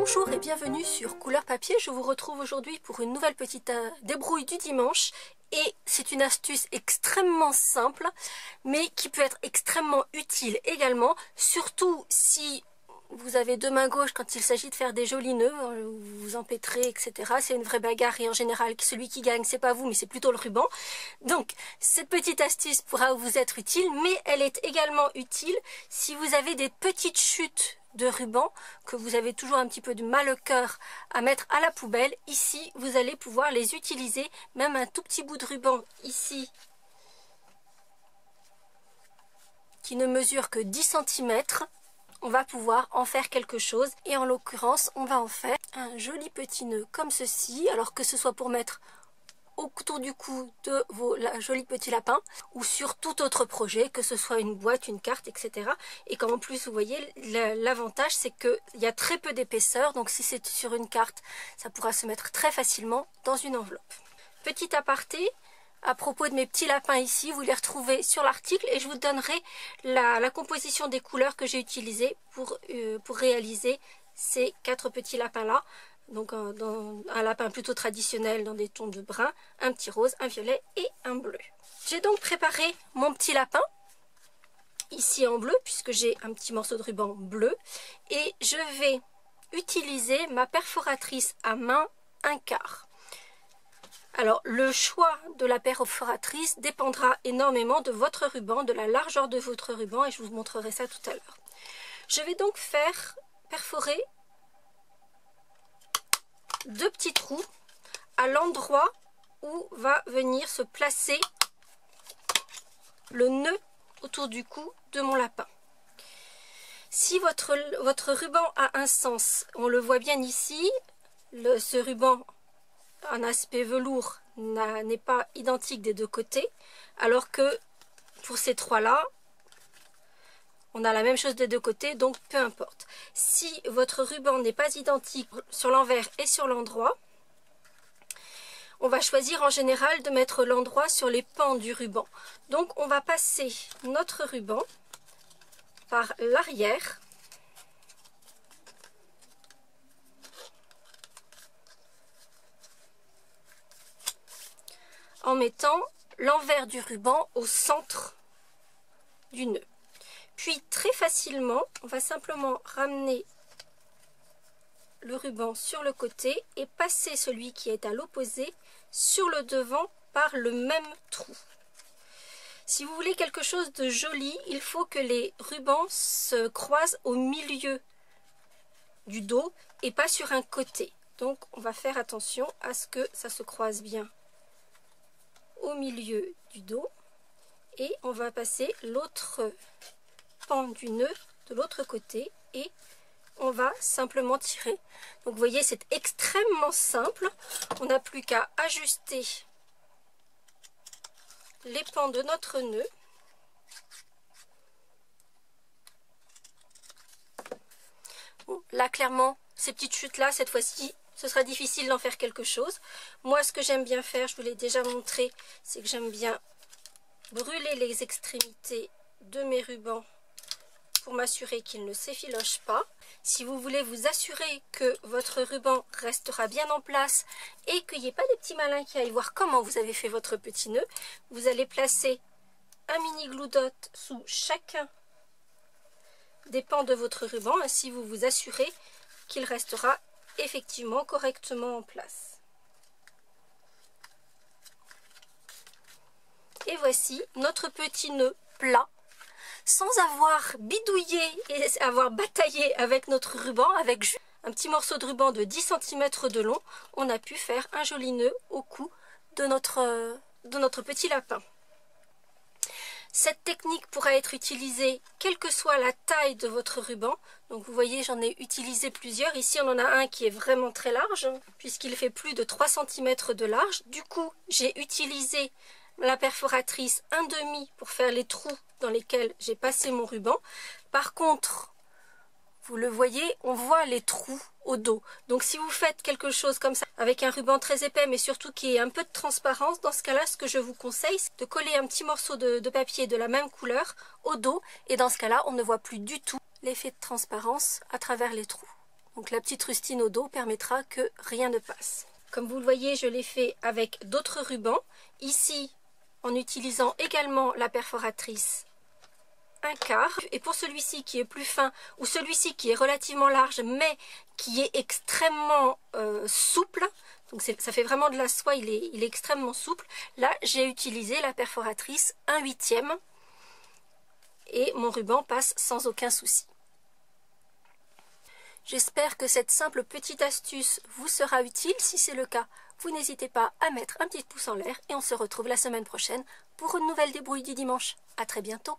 Bonjour et bienvenue sur Couleur Papier. Je vous retrouve aujourd'hui pour une nouvelle petite débrouille du dimanche. Et c'est une astuce extrêmement simple, mais qui peut être extrêmement utile également, surtout si vous avez deux mains gauches quand il s'agit de faire des jolis nœuds, vous vous empêtrez, etc. C'est une vraie bagarre et en général, celui qui gagne, c'est pas vous, mais c'est plutôt le ruban. Donc, cette petite astuce pourra vous être utile, mais elle est également utile si vous avez des petites chutes de ruban, que vous avez toujours un petit peu de mal au cœur à mettre à la poubelle. Ici, vous allez pouvoir les utiliser, même un tout petit bout de ruban ici, qui ne mesure que 10 cm. On va pouvoir en faire quelque chose et en l'occurrence on va en faire un joli petit nœud comme ceci, alors que ce soit pour mettre autour du cou de vos jolis petits lapins ou sur tout autre projet, que ce soit une boîte, une carte, etc. Et qu'en plus vous voyez l'avantage c'est qu'il y a très peu d'épaisseur, donc si c'est sur une carte ça pourra se mettre très facilement dans une enveloppe. Petit aparté à propos de mes petits lapins ici, vous les retrouvez sur l'article et je vous donnerai la composition des couleurs que j'ai utilisées pour réaliser ces 4 petits lapins là. Donc un lapin plutôt traditionnel dans des tons de brun, un petit rose, un violet et un bleu. J'ai donc préparé mon petit lapin ici en bleu puisque j'ai un petit morceau de ruban bleu et je vais utiliser ma perforatrice à main 1/4. Alors, le choix de la perforatrice dépendra énormément de votre ruban, de la largeur de votre ruban, et je vous montrerai ça tout à l'heure. Je vais donc faire perforer 2 petits trous à l'endroit où va venir se placer le nœud autour du cou de mon lapin. Si votre ruban a un sens, on le voit bien ici, ce ruban un aspect velours n'est pas identique des deux côtés, alors que pour ces 3 là on a la même chose des deux côtés, donc peu importe. Si votre ruban n'est pas identique sur l'envers et sur l'endroit, on va choisir en général de mettre l'endroit sur les pans du ruban. Donc on va passer notre ruban par l'arrière en mettant l'envers du ruban au centre du nœud. Puis très facilement, on va simplement ramener le ruban sur le côté et passer celui qui est à l'opposé sur le devant par le même trou. Si vous voulez quelque chose de joli, il faut que les rubans se croisent au milieu du dos et pas sur un côté. Donc on va faire attention à ce que ça se croise bien au milieu du dos et on va passer l'autre pan du nœud de l'autre côté et on va simplement tirer. Donc vous voyez, c'est extrêmement simple, on n'a plus qu'à ajuster les pans de notre nœud. Bon, là clairement ces petites chutes là, cette fois-ci ce sera difficile d'en faire quelque chose. Moi, ce que j'aime bien faire, je vous l'ai déjà montré, c'est que j'aime bien brûler les extrémités de mes rubans pour m'assurer qu'ils ne s'effilochent pas. Si vous voulez vous assurer que votre ruban restera bien en place et qu'il n'y ait pas des petits malins qui aillent voir comment vous avez fait votre petit nœud, vous allez placer un mini glue dot sous chacun des pans de votre ruban. Ainsi, vous vous assurez qu'il restera effectivement correctement en place. Et voici notre petit nœud plat, sans avoir bidouillé et avoir bataillé avec notre ruban. Avec juste un petit morceau de ruban de 10 cm de long, on a pu faire un joli nœud au cou de notre petit lapin. Cette technique pourra être utilisée quelle que soit la taille de votre ruban. Donc vous voyez, j'en ai utilisé plusieurs. Ici, on en a un qui est vraiment très large, puisqu'il fait plus de 3 cm de large. Du coup, j'ai utilisé la perforatrice 1/2 pour faire les trous dans lesquels j'ai passé mon ruban. Par contre, vous le voyez, on voit les trous au dos. Donc si vous faites quelque chose comme ça avec un ruban très épais mais surtout qui ait un peu de transparence, dans ce cas-là, ce que je vous conseille, c'est de coller un petit morceau de papier de la même couleur au dos et dans ce cas-là, on ne voit plus du tout l'effet de transparence à travers les trous. Donc la petite rustine au dos permettra que rien ne passe. Comme vous le voyez, je l'ai fait avec d'autres rubans. Ici, en utilisant également la perforatrice 1/4. Et pour celui-ci qui est plus fin, ou celui-ci qui est relativement large, mais qui est extrêmement souple, donc ça fait vraiment de la soie, il est extrêmement souple. Là, j'ai utilisé la perforatrice 1/8 et mon ruban passe sans aucun souci. J'espère que cette simple petite astuce vous sera utile. Si c'est le cas, vous n'hésitez pas à mettre un petit pouce en l'air et on se retrouve la semaine prochaine pour une nouvelle débrouille du dimanche. À très bientôt.